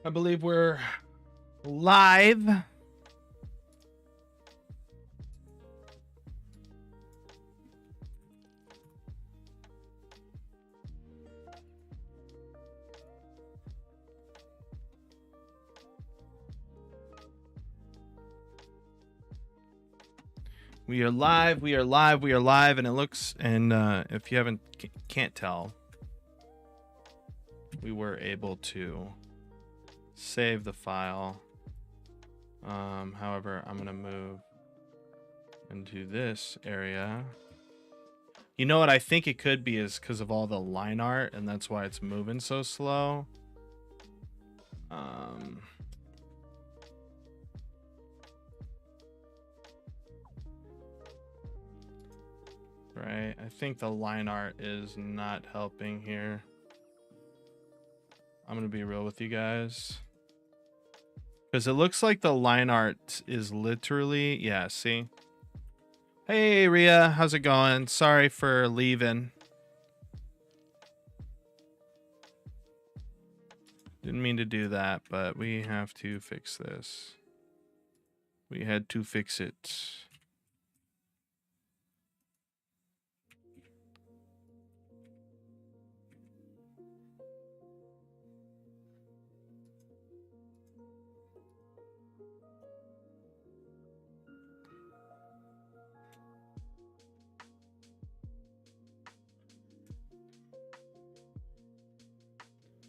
I believe we're live. We are live. We are live. We are live, and it looks. And if you can't tell, we were able to save the file. However, I'm gonna move into this area. You know what I think it could be is because of all the line art, and that's why it's moving so slow. Right, I think the line art is not helping here. I'm gonna be real with you guys, because it looks like the line art is literally, yeah, see? Hey Ria, how's it going? Sorry for leaving. Didn't mean to do that, but we have to fix this. We had to fix it.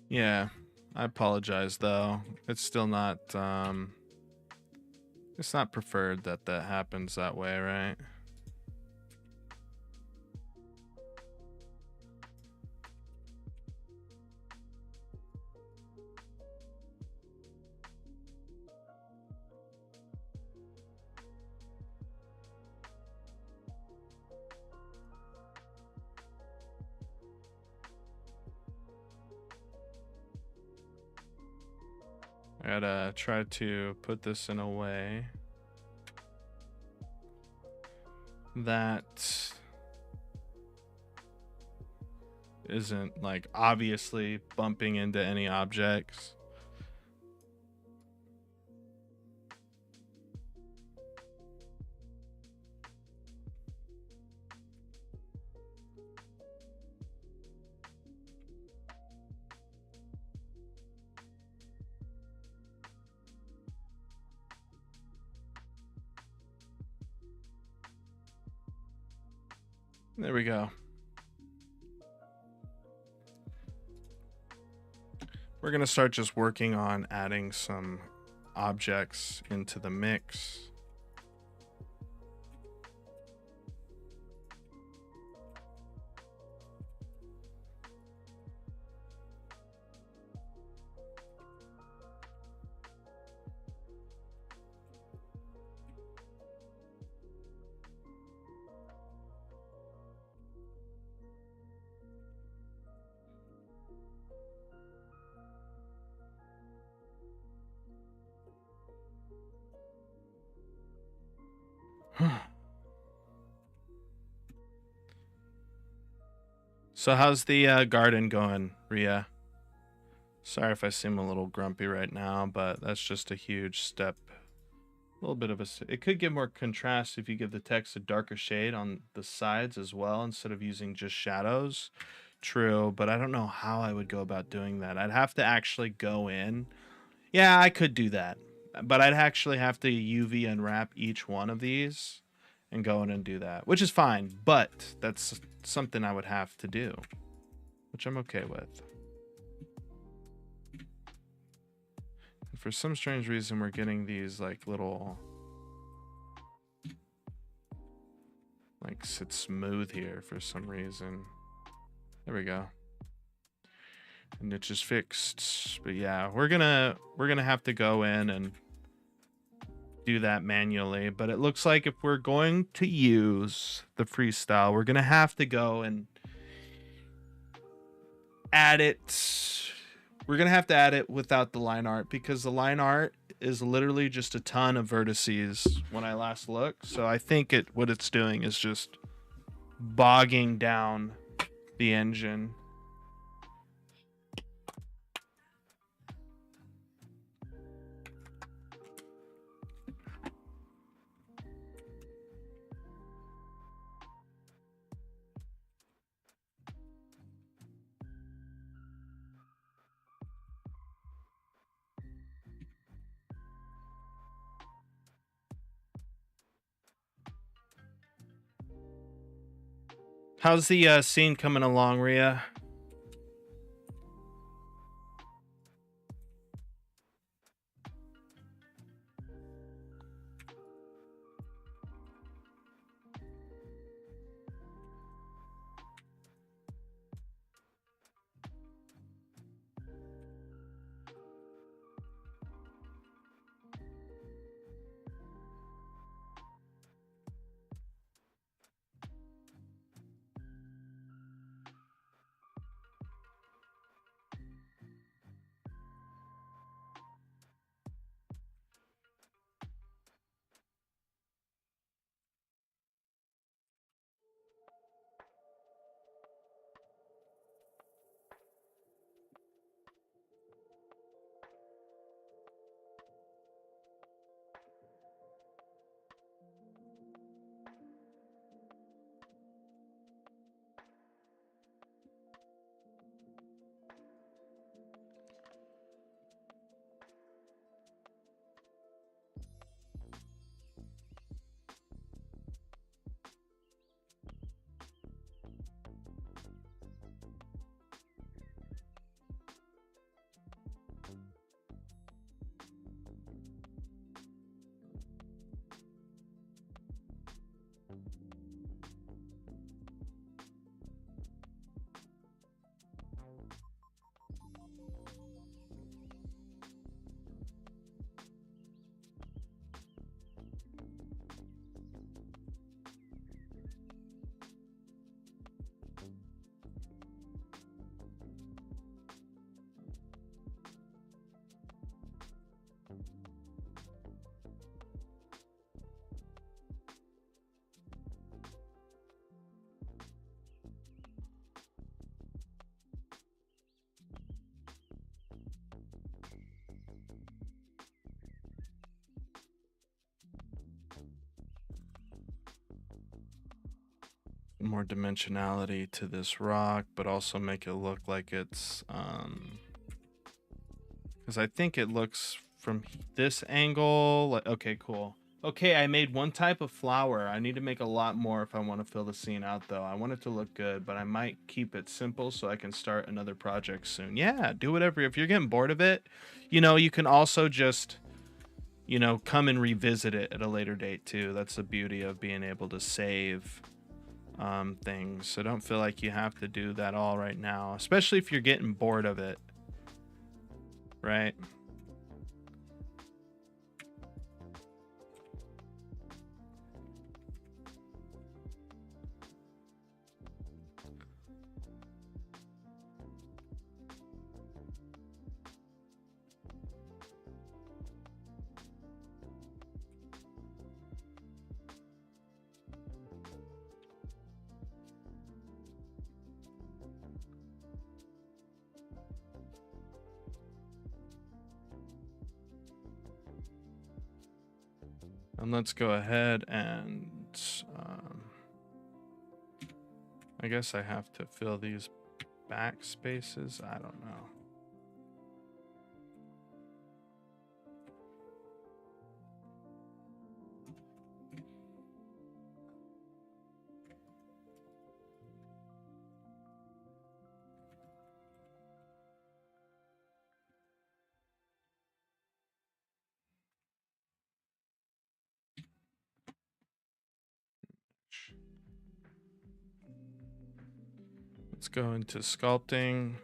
Yeah, I apologize though. It's still not it's not preferred that that happens that way, right? I gotta try to put this in a way that isn't like obviously bumping into any objects. There we go. We're gonna start just working on adding some objects into the mix. So how's the garden going, Ria? Sorry if I seem a little grumpy right now, but that's just a huge step. A little bit of it could give more contrast if you give the text a darker shade on the sides as well instead of using just shadows. True, but I don't know how I would go about doing that. I'd have to actually go in. Yeah, I could do that, but I'd actually have to UV unwrap each one of these and go in and do that, which is fine, but that's something I would have to do, which I'm okay with. And for some strange reason, we're getting these like little, like sit smooth here for some reason. There we go. And it's just fixed. But yeah, we're gonna have to go in and do that manually. But it looks like if we're going to use the freestyle, we're gonna have to go and add it. We're gonna have to add it without the line art, because the line art is literally just a ton of vertices when I last looked. So I think what it's doing is just bogging down the engine. How's the scene coming along, Rhea? More dimensionality to this rock, but also make it look like it's because I think it looks from this angle like, okay, cool. Okay, I made one type of flower. I need to make a lot more if I want to fill the scene out, though. I want it to look good, but I might keep it simple so I can start another project soon. Yeah, do whatever. If you're getting bored of it, you can also just come and revisit it at a later date too. That's the beauty of being able to save things. So don't feel like you have to do that all right now, especially if you're getting bored of it, right? And let's go ahead and I guess I have to fill these back spaces. I don't know. Let's go into sculpting.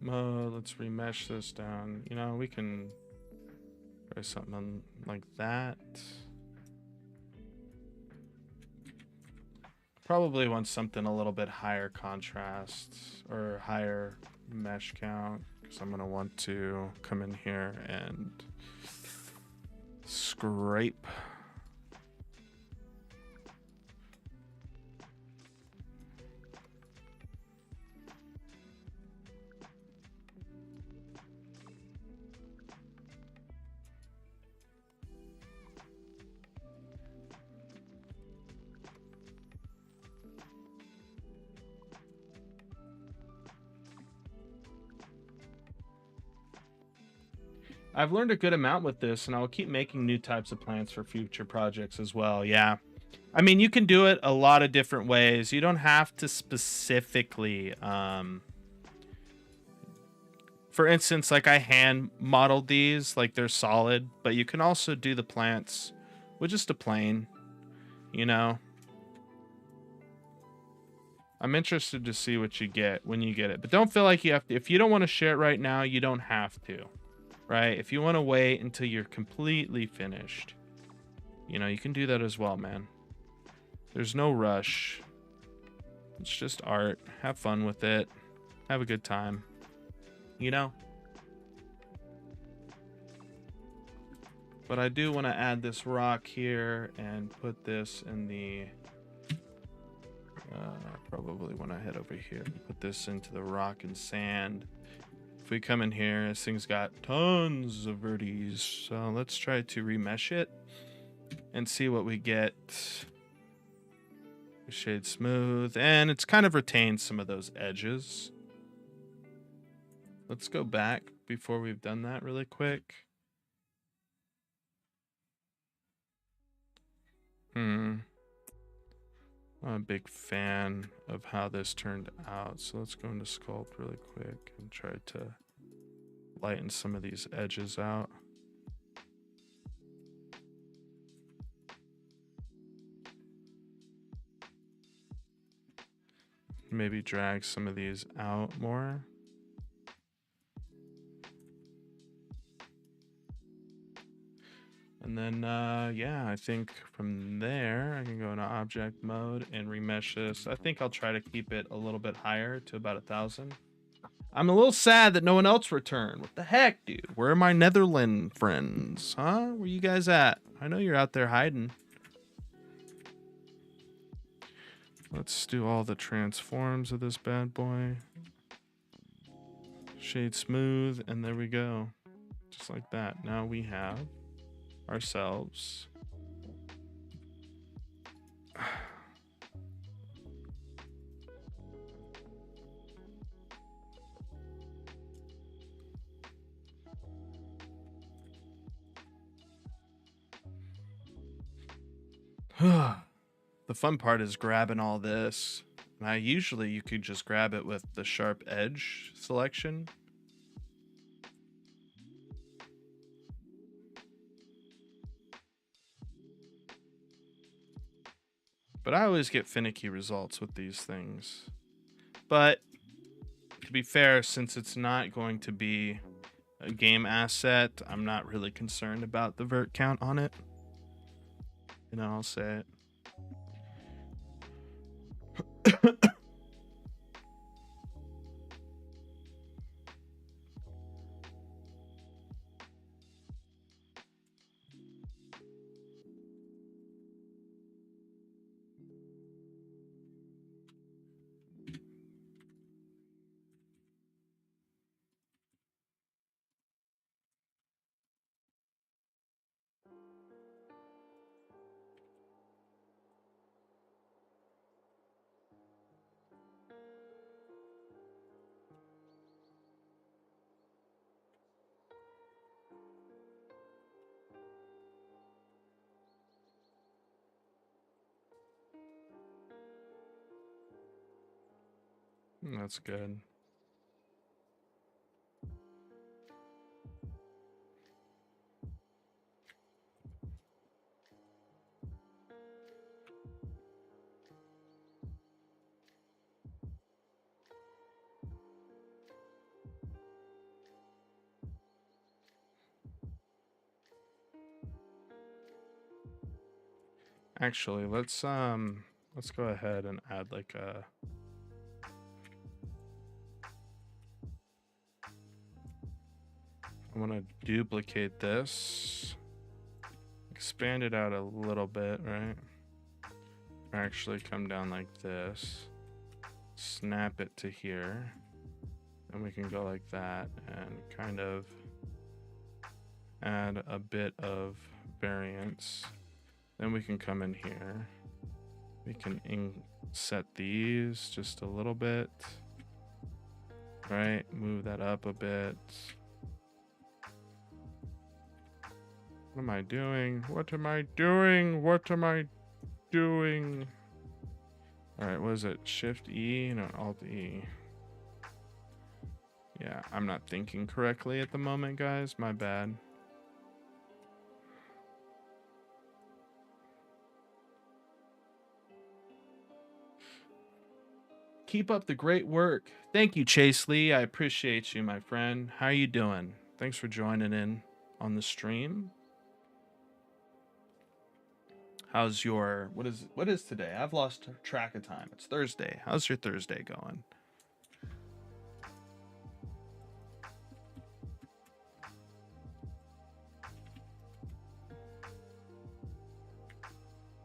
Let's remesh this down. We can try something like that. Probably want something a little bit higher contrast or higher mesh count, because I'm going to want to come in here and scrape. I've learned a good amount with this, and I'll keep making new types of plants for future projects as well. Yeah. I mean, you can do it a lot of different ways. You don't have to specifically, for instance, like I hand modeled these, like they're solid, but you can also do the plants with just a plane, you know? I'm interested to see what you get when you get it, but don't feel like you have to. If you don't want to share it right now, you don't have to, right? If you want to wait until you're completely finished, you know, you can do that as well, man. There's no rush. It's just art. Have fun with it. Have a good time, you know? But I do want to add this rock here and put this in the... probably when I head over here, put this into the rock and sand. If we come in here, this thing's got tons of vertices. So let's try to remesh it and see what we get. Shade smooth, and it's kind of retained some of those edges. Let's go back before we've done that really quick. I'm a big fan of how this turned out. So let's go into sculpt really quick and try to lighten some of these edges out. Maybe drag some of these out more. And then, yeah, I think from there, I can go into object mode and remesh this. I think I'll try to keep it a little bit higher to about 1,000. I'm a little sad that no one else returned. What the heck, dude? Where are my Netherland friends? Huh? Where you guys at? I know you're out there hiding. Let's do all the transforms of this bad boy. Shade smooth, and there we go. Just like that. Now we have ourselves the fun part is grabbing all this. Now usually you could just grab it with the sharp edge selection. But I always get finicky results with these things. But to be fair, since it's not going to be a game asset, I'm not really concerned about the vert count on it. You know, I'll say it. That's good. Actually, let's go ahead and add like a I want to duplicate this, expand it out a little bit, right? Actually come down like this, snap it to here, and we can go like that and kind of add a bit of variance. Then we can come in here, we can set these just a little bit, right? Move that up a bit. What am I doing? What am I doing? What am I doing? All right, what is it? Shift E? No, Alt E. Yeah, I'm not thinking correctly at the moment, guys. My bad. Keep up the great work. Thank you, Chase Lee. I appreciate you, my friend. How are you doing? Thanks for joining in on the stream. How's your what is today? I've lost track of time. It's Thursday. How's your Thursday going?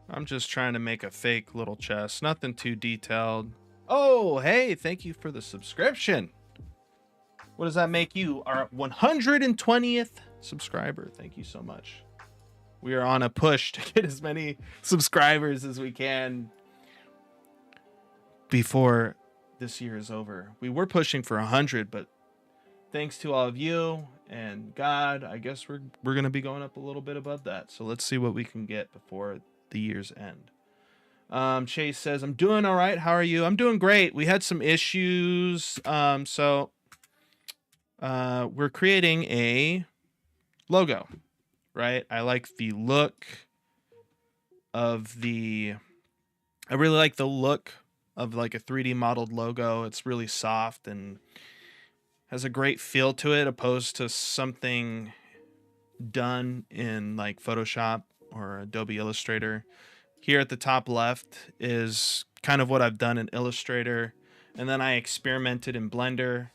I'm just trying to make a fake little chest. Nothing too detailed. Oh, hey, thank you for the subscription. What does that make you? Our 120th subscriber. Thank you so much. We are on a push to get as many subscribers as we can before this year is over. We were pushing for 100, but thanks to all of you and God, I guess we're going to be going up a little bit above that. So let's see what we can get before the year's end. Chase says, I'm doing all right. How are you? I'm doing great. We had some issues. So we're creating a logo, right? I like the look of I really like the look of like a 3D modeled logo. It's really soft and has a great feel to it, opposed to something done in like Photoshop or Adobe Illustrator. Here at the top left is kind of what I've done in Illustrator, and then I experimented in Blender,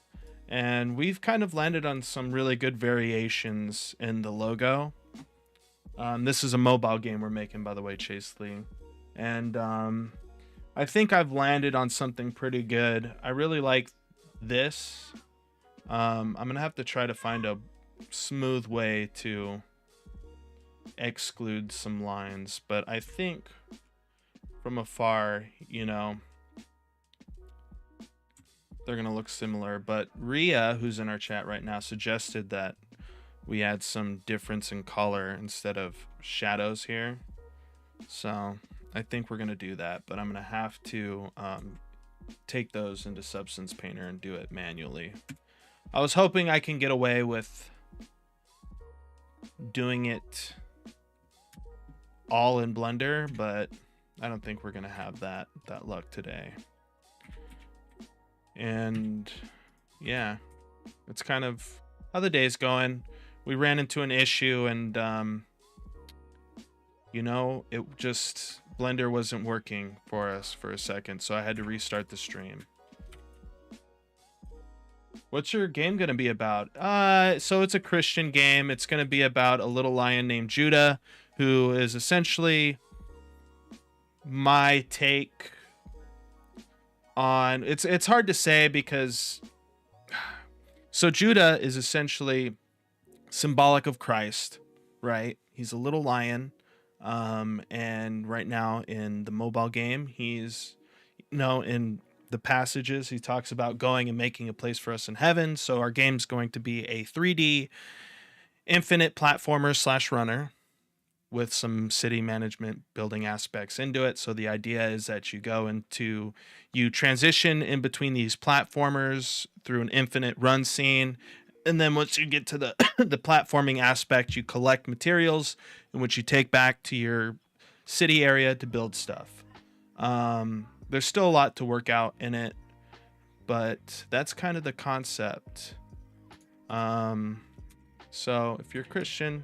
and we've kind of landed on some really good variations in the logo. This is a mobile game we're making, by the way, Chase Lee, and I think I've landed on something pretty good. I really like this. I'm gonna have to try to find a smooth way to exclude some lines, but I think from afar, you know, they're gonna look similar. But Ria, who's in our chat right now, suggested that we add some difference in color instead of shadows here, so I think we're gonna do that, but I'm gonna have to take those into Substance Painter and do it manually. I was hoping I can get away with doing it all in Blender, but I don't think we're gonna have that luck today. And yeah, it's kind of how the day's going. We ran into an issue, and you know, it just Blender wasn't working for us for a second, so I had to restart the stream. What's your game gonna be about? So it's a Christian game. It's gonna be about a little lion named Judah, who is essentially my take on it's hard to say because so Judah is essentially symbolic of Christ, right? He's a little lion, and right now in the mobile game, he's, you know, in the passages he talks about going and making a place for us in heaven. So our game's going to be a 3D infinite platformer slash runner with some city management building aspects into it. So the idea is that you transition in between these platformers through an infinite run scene. And then once you get to the the platforming aspect, you collect materials in which you take back to your city area to build stuff. There's still a lot to work out in it, but that's kind of the concept. So if you're Christian,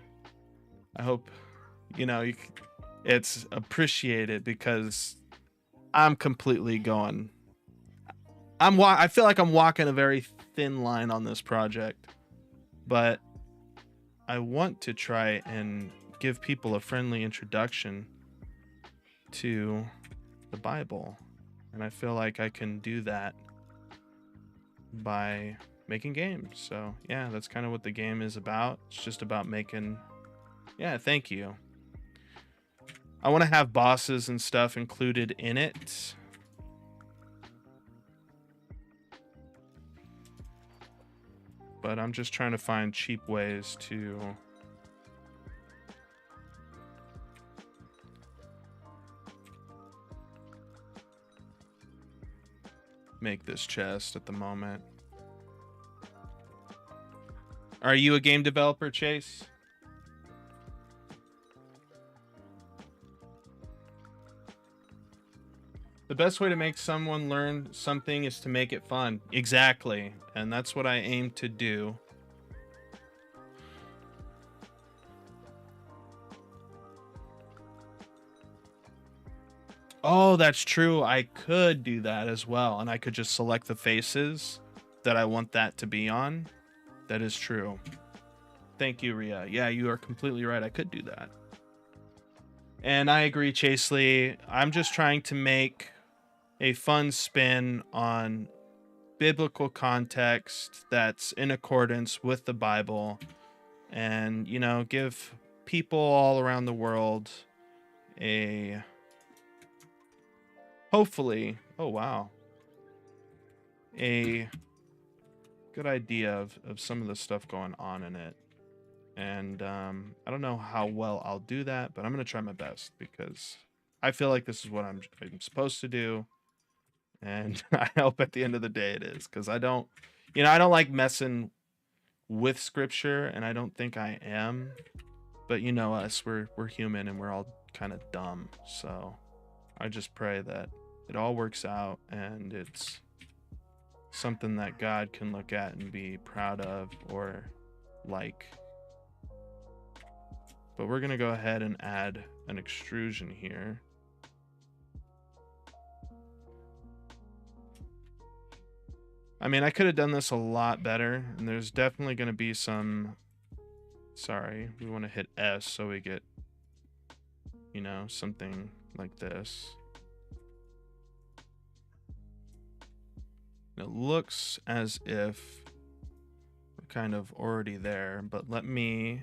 I hope you know it's appreciated, because I'm completely going. I feel like I'm walking a very thin line on this project, but I want to try and give people a friendly introduction to the Bible, and I feel like I can do that by making games. So yeah, that's kind of what the game is about. It's just about making. Yeah, thank you. I want to have bosses and stuff included in it. But I'm just trying to find cheap ways to make this chest at the moment. Are you a game developer, Chase? The best way to make someone learn something is to make it fun. Exactly. And that's what I aim to do. Oh, that's true. I could do that as well. And I could just select the faces that I want that to be on. That is true. Thank you, Ria. Yeah, you are completely right. I could do that. And I agree, Chaseley. I'm just trying to make a fun spin on biblical context that's in accordance with the Bible, and, you know, give people all around the world a, hopefully, oh wow, a good idea of some of the stuff going on in it. And I don't know how well I'll do that, but I'm going to try my best, because I feel like this is what I'm supposed to do. And I hope at the end of the day it is, because I don't like messing with scripture, and I don't think I am. But you know us, we're human, and we're all kind of dumb. So I just pray that it all works out, and it's something that God can look at and be proud of, or like. But we're going to go ahead and add an extrusion here. I mean, I could have done this a lot better, and there's definitely going to be some... Sorry, we want to hit S so we get, you know, something like this. It looks as if we're kind of already there, but let me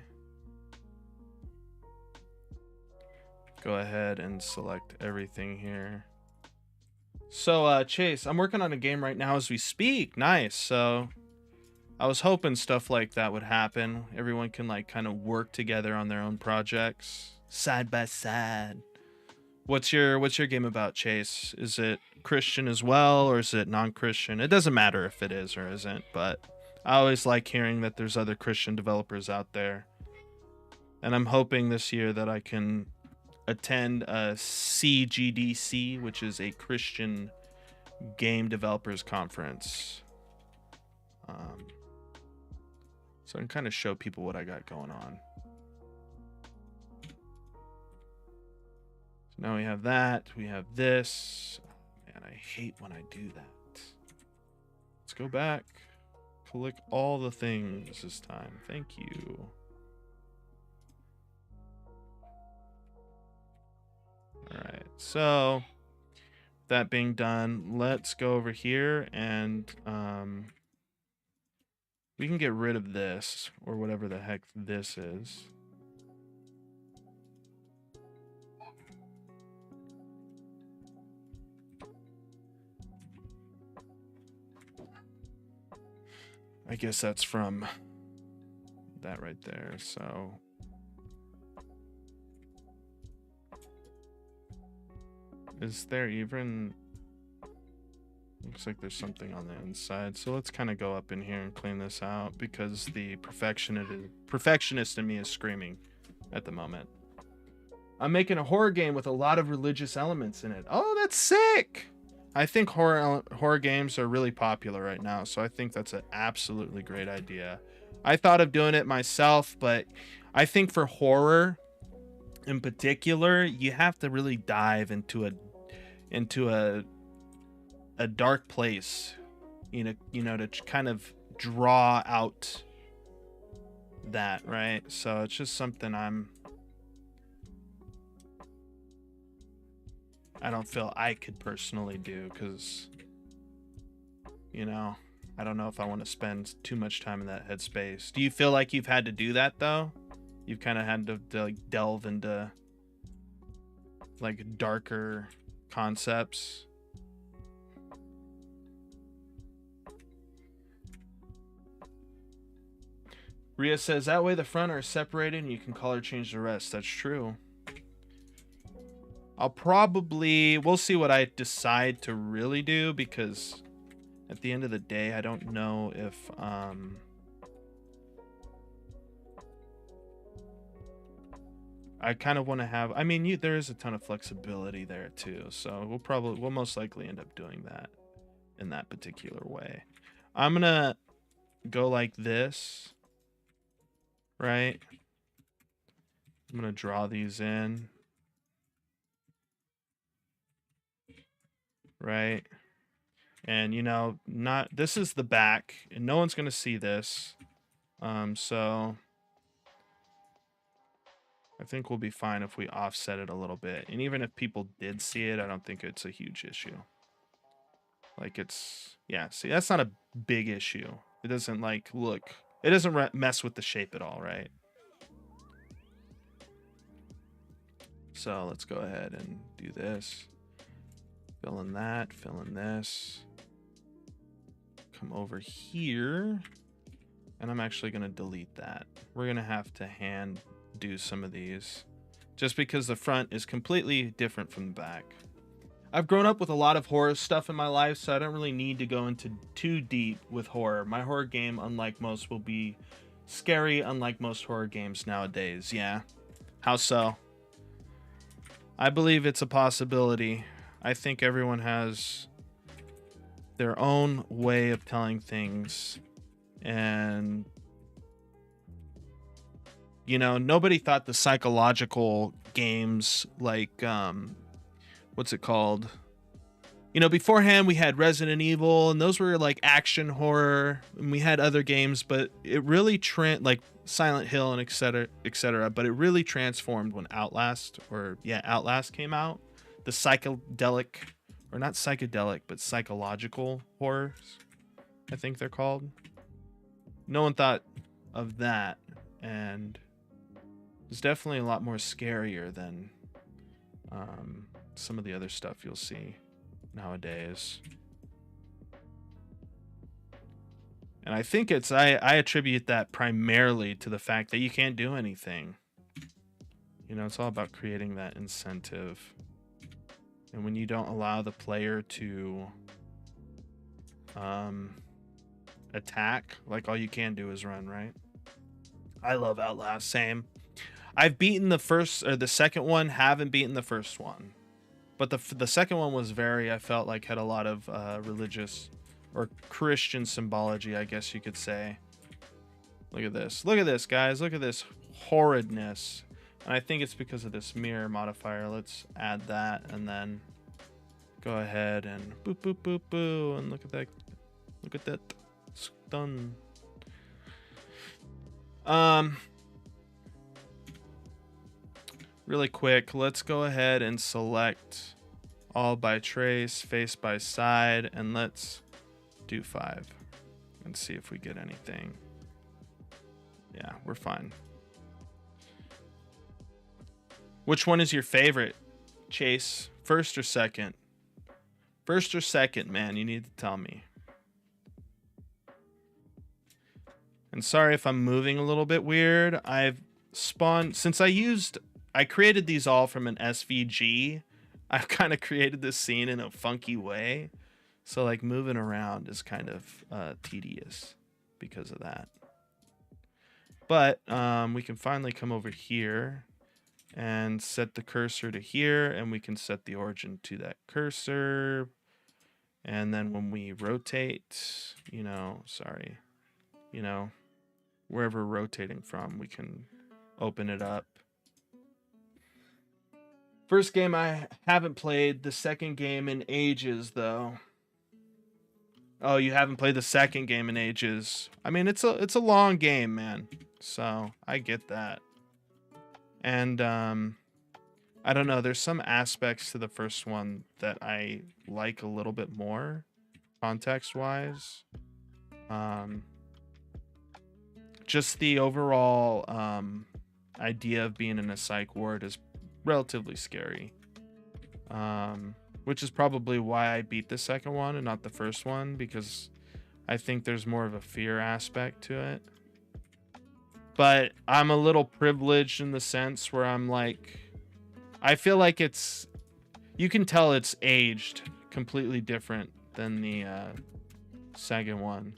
go ahead and select everything here. So, Chase, I'm working on a game right now as we speak. Nice. So, I was hoping stuff like that would happen. Everyone can, like, kind of work together on their own projects, side by side. What's your game about, Chase? Is it Christian as well, or is it non-Christian? It doesn't matter if it is or isn't, but I always like hearing that there's other Christian developers out there. And I'm hoping this year that I can attend a CGDC, which is a Christian game developers conference. So I can kind of show people what I got going on. So now we have that. We have this. Man, I hate when I do that. Let's go back. Click all the things this time. Thank you. All right, so that being done, let's go over here and we can get rid of this, or whatever the heck this is. I guess that's from that right there, so... Is there even... Looks like there's something on the inside. So let's kind of go up in here and clean this out, because the perfectionist in me is screaming at the moment. I'm making a horror game with a lot of religious elements in it. Oh, that's sick! I think horror games are really popular right now, so I think that's an absolutely great idea. I thought of doing it myself, but I think for horror in particular, you have to really dive into a dark place, you know, to kind of draw out that, right? So it's just something I don't feel I could personally do, because, you know, I don't know if I want to spend too much time in that headspace. Do you feel like you've had to do that though? You've kind of had to like delve into like darker concepts? Ria says, that way the front are separated and you can color change the rest. That's true. We'll see what I decide to really do, because at the end of the day, I don't know if I kind of want to have, I mean, there is a ton of flexibility there too, so we'll most likely end up doing that in that particular way. I'm gonna go like this, right? I'm gonna draw these in, right? And you know, this is the back, and no one's gonna see this, so I think we'll be fine if we offset it a little bit. And even if people did see it, I don't think it's a huge issue. Like yeah, see, that's not a big issue. It doesn't like look, it doesn't mess with the shape at all, right? So let's go ahead and do this. Fill in that, fill in this. Come over here. And I'm actually gonna delete that. We're gonna have to hand do some of these just because the front is completely different from the back. I've grown up with a lot of horror stuff in my life, so I don't really need to go into too deep with horror. My horror game, unlike most, will be scary, unlike most horror games nowadays. Yeah. How so? I believe it's a possibility. I think everyone has their own way of telling things, and you know, nobody thought the psychological games like what's it called? You know, beforehand we had Resident Evil, and those were like action horror, and we had other games, but it really like Silent Hill and etc. But it really transformed when Outlast came out. The psychedelic, or not psychedelic, but psychological horrors, I think they're called. No one thought of that, and it's definitely a lot more scarier than some of the other stuff you'll see nowadays. And I think I attribute that primarily to the fact that you can't do anything. You know, it's all about creating that incentive. And when you don't allow the player to attack, like all you can do is run, right? I love Outlast, same. I've beaten the second one, haven't beaten the first one. But the second one was I felt like had a lot of religious or Christian symbology, I guess you could say. Look at this. Look at this, guys. Look at this horridness. And I think it's because of this mirror modifier. Let's add that and then go ahead and boop, boop, boop, boop. And look at that. Look at that. It's done. Really quick, let's go ahead and select all by trace, face by side, and let's do 5 and see if we get anything. Yeah, we're fine. Which one is your favorite, Chase? First or second? First or second, man, you need to tell me. And sorry if I'm moving a little bit weird. I've spawned, since I created these all from an SVG. I've kind of created this scene in a funky way. So like moving around is kind of tedious because of that. But we can finally come over here and set the cursor to here, and we can set the origin to that cursor. And then when we rotate, wherever we're rotating from, we can open it up. First game I haven't played, the second game in ages, though. Oh, you haven't played the second game in ages. I mean, it's a long game, man. So I get that. And I don't know. There's some aspects to the first one that I like a little bit more, context-wise. Just the overall idea of being in a psych ward is relatively scary, which is probably why I beat the second one and not the first one, because I think there's more of a fear aspect to it. But I'm a little privileged in the sense where I'm like, I feel like you can tell it's aged completely different than second one.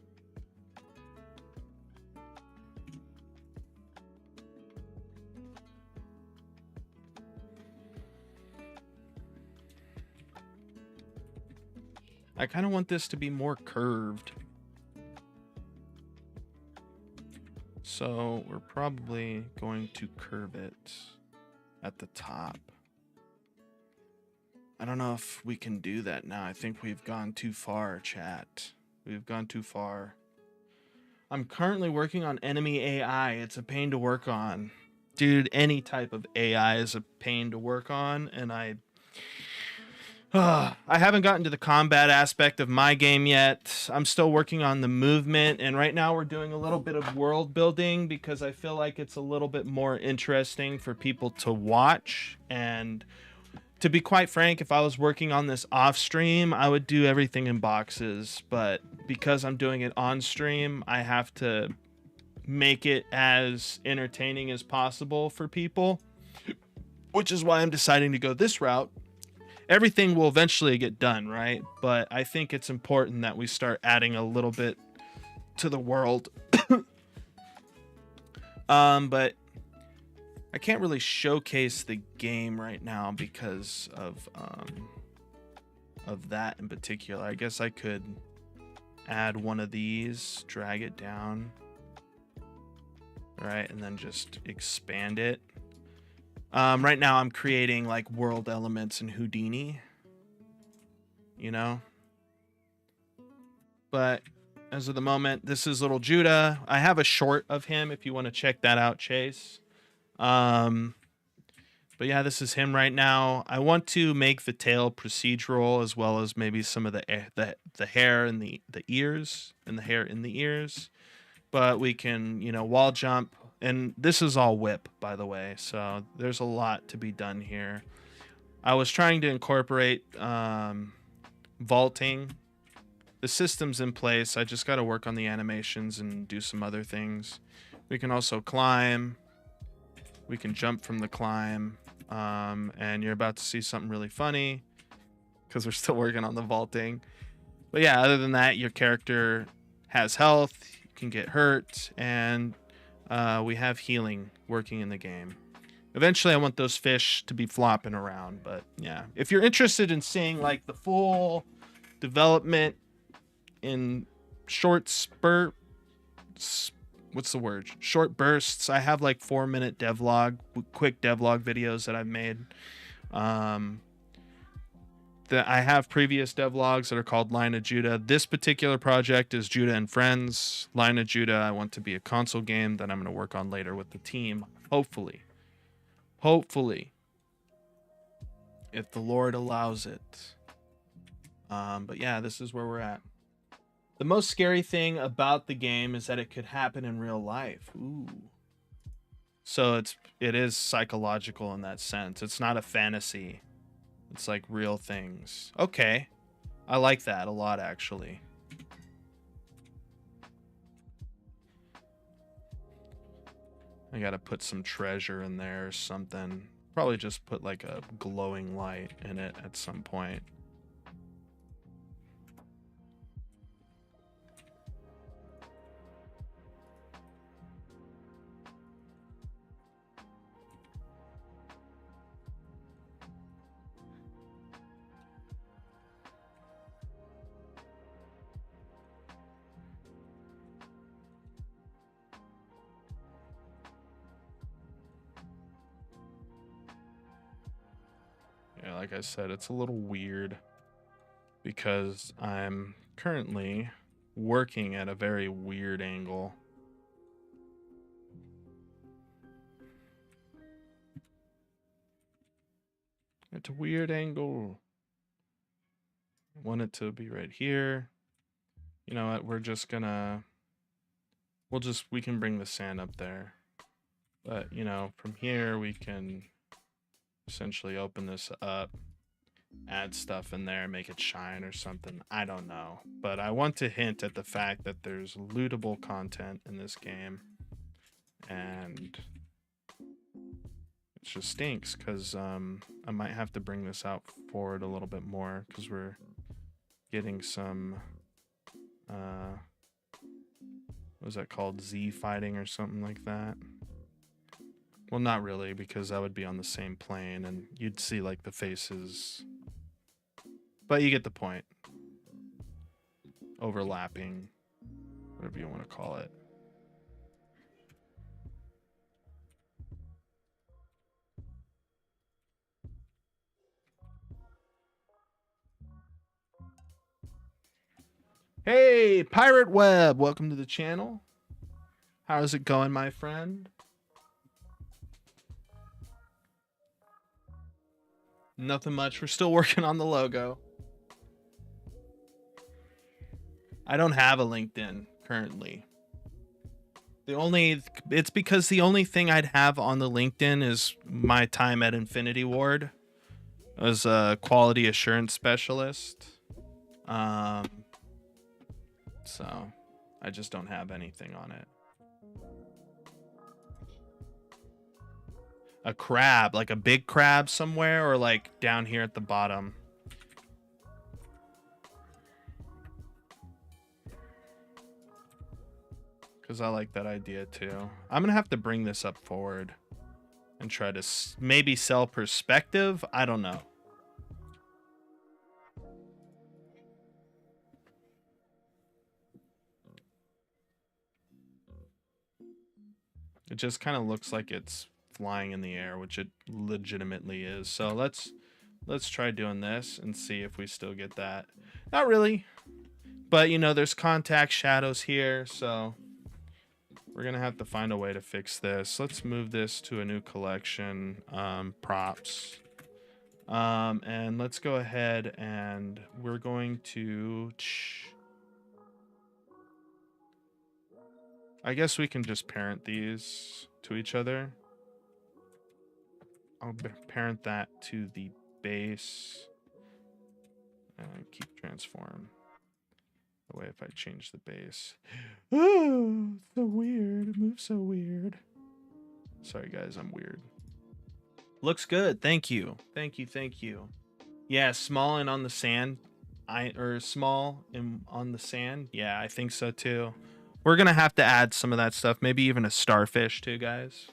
I kind of want this to be more curved. So we're probably going to curve it at the top. I don't know if we can do that now. I think we've gone too far, chat. We've gone too far. I'm currently working on enemy AI. It's a pain to work on. Dude, any type of AI is a pain to work on, and I haven't gotten to the combat aspect of my game yet. I'm still working on the movement, and right now we're doing a little bit of world building because I feel like it's a little bit more interesting for people to watch. And to be quite frank, if I was working on this off stream, I would do everything in boxes, but because I'm doing it on stream, I have to make it as entertaining as possible for people, which is why I'm deciding to go this route. Everything will eventually get done, right? But I think it's important that we start adding a little bit to the world. But I can't really showcase the game right now because of that in particular. I guess I could add one of these, drag it down, right, and then just expand it. Right now I'm creating like world elements in Houdini, you know, but as of the moment, this is little Judah. I have a short of him if you want to check that out, Chase. But yeah, this is him right now. I want to make the tail procedural as well as maybe some of the hair and the ears and the hair in the ears, but we can, you know, wall jump. And this is all whip, by the way, so there's a lot to be done here. I was trying to incorporate vaulting. The system's in place. I just got to work on the animations and do some other things. We can also climb. We can jump from the climb. And you're about to see something really funny because we're still working on the vaulting. But yeah, other than that, your character has health, you can get hurt, and we have healing working in the game. Eventually I want those fish to be flopping around, but yeah. If you're interested in seeing like the full development in short short bursts, I have like 4-minute quick devlog videos that I've made. I have previous devlogs that are called Line of Judah. This particular project is Judah and Friends. Line of Judah, I want to be a console game that I'm going to work on later with the team. Hopefully, if the Lord allows it. But yeah, this is where we're at. The most scary thing about the game is that it could happen in real life. Ooh. So it is psychological in that sense. It's not a fantasy. It's like real things. Okay. I like that a lot, actually. I gotta put some treasure in there or something. Probably just put like a glowing light in it at some point. Yeah, like I said, it's a little weird because I'm currently working at a very weird angle. It's a weird angle. I want it to be right here. You know what? We're just gonna... we can bring the sand up there. But, you know, from here we can essentially open this up, add stuff in there, make it shine or something. I don't know. But I want to hint at the fact that there's lootable content in this game. And it just stinks because I might have to bring this out forward a little bit more because we're getting some... what was that called? Z fighting or something like that. Well, not really, because that would be on the same plane and you'd see like the faces. But you get the point. Overlapping, whatever you want to call it. Hey, Pirate Web, welcome to the channel. How's it going, my friend? Nothing much. We're still working on the logo. I don't have a LinkedIn currently. It's because the only thing I'd have on the LinkedIn is my time at Infinity Ward as a quality assurance specialist. So I just don't have anything on it. A crab, like a big crab somewhere, or like down here at the bottom? Because I like that idea too. I'm gonna have to bring this up forward and try to maybe sell perspective. I don't know. It just kind of looks like it's flying in the air, which it legitimately is. So let's try doing this and see if we still get that. Not really, but you know, there's contact shadows here, so we're gonna have to find a way to fix this. Let's move this to a new collection, props, and let's go ahead and we're going to I guess we can just parent these to each other. I'll parent that to the base and keep transform. The way if I change the base. Oh, so weird. It moves so weird. Sorry guys, I'm weird. Looks good. Thank you. Thank you. Thank you. Yeah, small and on the sand. Small and on the sand. Yeah, I think so too. We're gonna have to add some of that stuff, maybe even a starfish too, guys.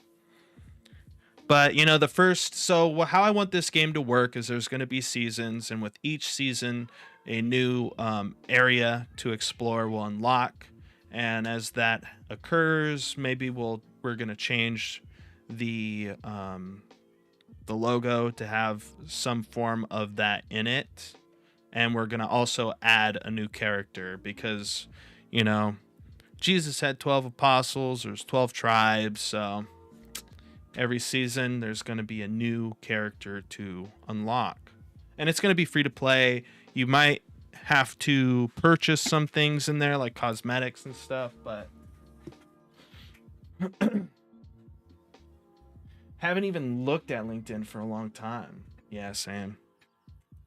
But you know, so how I want this game to work is there's going to be seasons, and with each season a new area to explore will unlock, and as that occurs, maybe we're going to change the logo to have some form of that in it, and we're going to also add a new character because, you know, Jesus had 12 apostles, there's 12 tribes, so every season there's going to be a new character to unlock. And it's going to be free to play. You might have to purchase some things in there like cosmetics and stuff, but haven't even looked at LinkedIn for a long time. Yeah, same.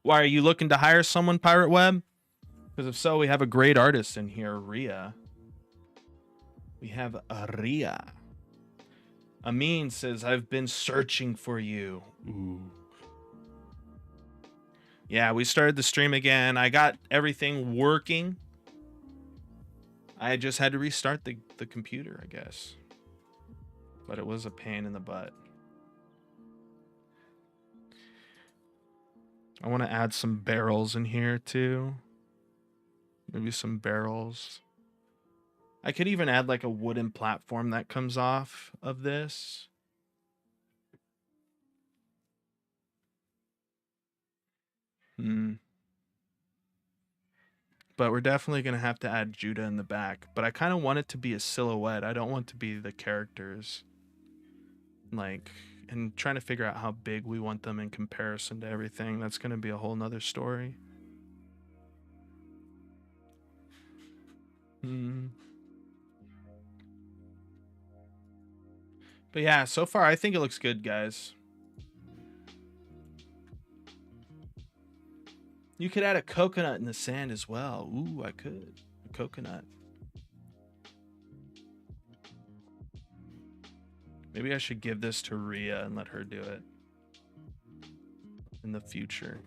Why, are you looking to hire someone, Pirate Web? Because if so, we have a great artist in here, Ria. We have Ria. Amin says, I've been searching for you. Ooh. Yeah, we started the stream again. I got everything working. I just had to restart the computer, I guess. But it was a pain in the butt. I want to add some barrels in here too. Maybe some barrels. I could even add like a wooden platform that comes off of this. But we're definitely going to have to add Judah in the back. But I kind of want it to be a silhouette. I don't want to be the characters. Like, and trying to figure out how big we want them in comparison to everything. That's going to be a whole nother story. But yeah, so far I think it looks good, guys. You could add a coconut in the sand as well. Ooh, I could. A coconut. Maybe I should give this to Ria and let her do it in the future.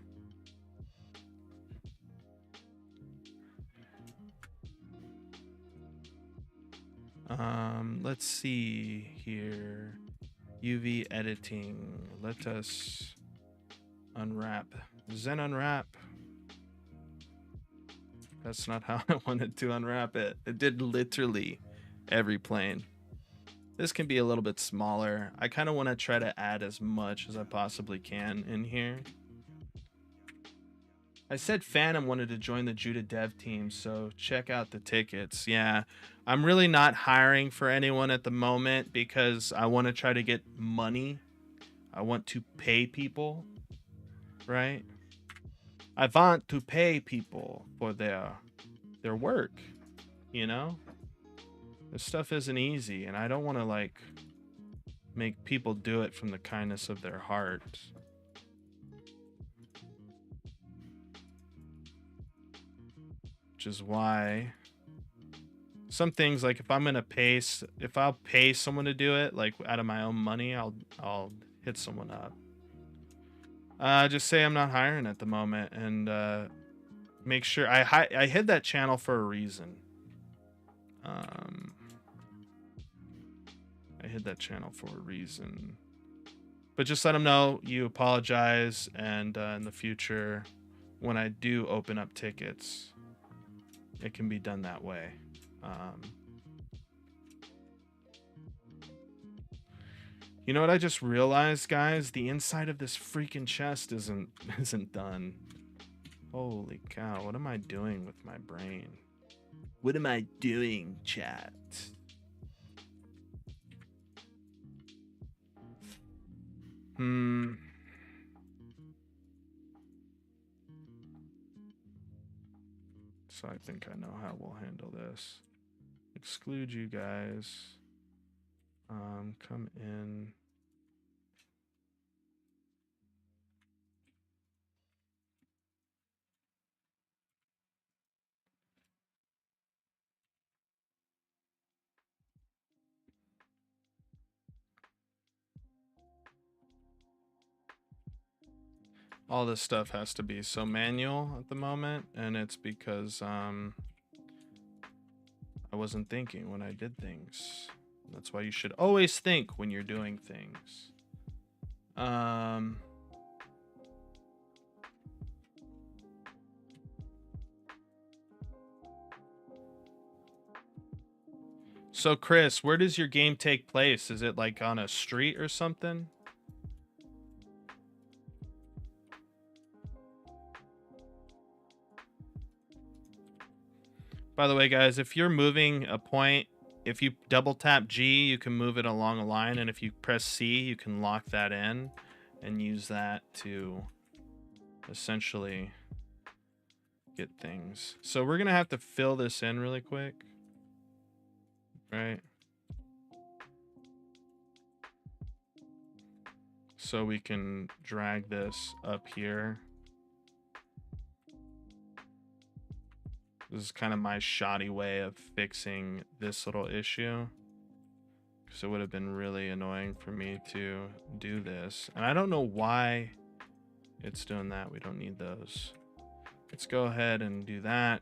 Let's see here. UV editing. Let us unwrap. Zen unwrap. That's not how I wanted to unwrap it. It did literally every plane. This can be a little bit smaller. I kind of want to try to add as much as I possibly can in here. I said Phantom wanted to join the Judah dev team, so check out the tickets. Yeah, I'm really not hiring for anyone at the moment because I want to try to get money. I want to pay people, right? I want to pay people for their work, you know? This stuff isn't easy, and I don't want to like make people do it from the kindness of their heart. Which is why some things, like if I'm gonna pay, if I'll pay someone to do it, like out of my own money, I'll hit someone up. Just say I'm not hiring at the moment, and make sure I hid that channel for a reason. I hid that channel for a reason. But just let them know you apologize, and in the future, when I do open up tickets, it can be done that way. You know what I just realized, guys? The inside of this freaking chest isn't done. Holy cow, what am I doing with my brain? What am I doing, chat? So I think I know how we'll handle this. Exclude you guys. Come in. All this stuff has to be so manual at the moment, and it's because I wasn't thinking when I did things. That's why you should always think when you're doing things. So Chris, where does your game take place? Is it like on a street or something? By the way, guys, if you're moving a point, if you double tap G, you can move it along a line, and if you press C, you can lock that in and use that to essentially get things. So we're gonna have to fill this in really quick, right? So we can drag this up here. This is kind of my shoddy way of fixing this little issue, because it would have been really annoying for me to do this. And I don't know why it's doing that. We don't need those. Let's go ahead and do that.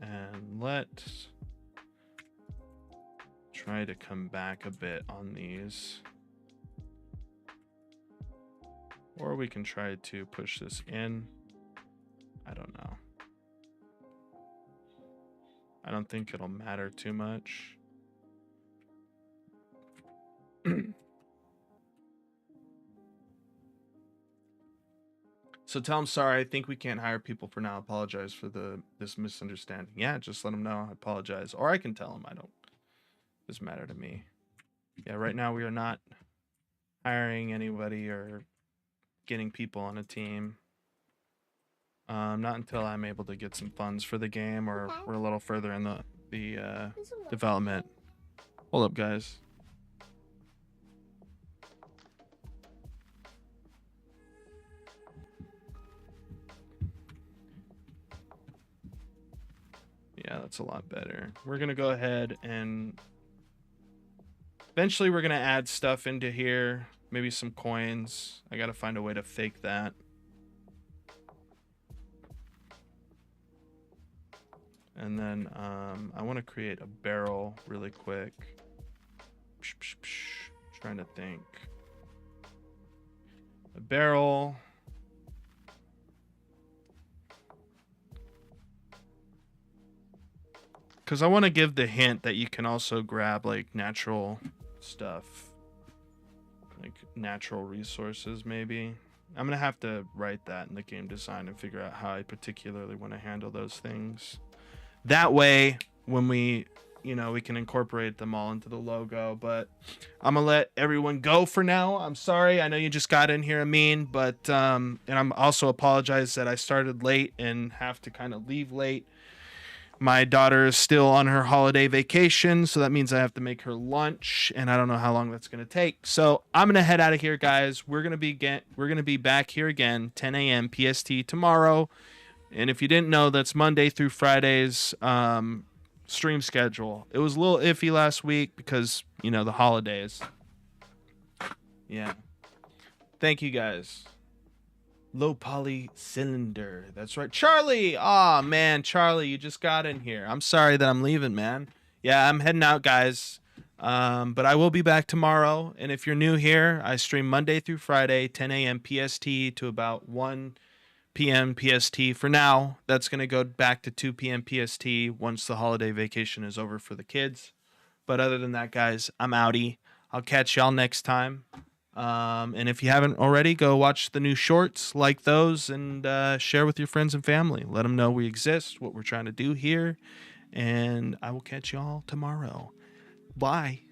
And let's try to come back a bit on these. Or we can try to push this in. I don't know. I don't think it'll matter too much. So tell them sorry. I think we can't hire people for now. Apologize for this misunderstanding. Yeah, just let them know. I apologize. Or I can tell them. It doesn't matter to me. Yeah, right now we are not hiring anybody or getting people on a team. Not until I'm able to get some funds for the game, or we're a little further in the development. Hold up, guys. Yeah, that's a lot better. We're gonna go ahead and eventually we're gonna add stuff into here. Maybe some coins. I gotta find a way to fake that. And then I want to create a barrel really quick. Trying to think. A barrel. Because I want to give the hint that you can also grab like natural stuff. Like natural resources, maybe. I'm going to have to write that in the game design and figure out how I particularly want to handle those things. That way, when we, you know, we can incorporate them all into the logo. But I'm going to let everyone go for now. I'm sorry. I know you just got in here, Amin. But, and I'm also apologize that I started late and have to kind of leave late. My daughter is still on her holiday vacation, so that means I have to make her lunch, and I don't know how long that's going to take. So I'm going to head out of here, guys. We're going to be back here again, 10 a.m. PST tomorrow. And if you didn't know, that's Monday through Friday's stream schedule. It was a little iffy last week because, you know, the holidays. Yeah. Thank you, guys. Low poly cylinder. That's right. Charlie! Aw, man. Charlie, you just got in here. I'm sorry that I'm leaving, man. Yeah, I'm heading out, guys. But I will be back tomorrow. And if you're new here, I stream Monday through Friday, 10 a.m. PST to about 1 p.m. PST. For now, that's going to go back to 2 p.m. PST once the holiday vacation is over for the kids. But other than that, guys, I'm outie. I'll catch y'all next time. And if you haven't already, go watch the new shorts, like those, and share with your friends and family. Let them know we exist, what we're trying to do here, and I will catch y'all tomorrow. Bye.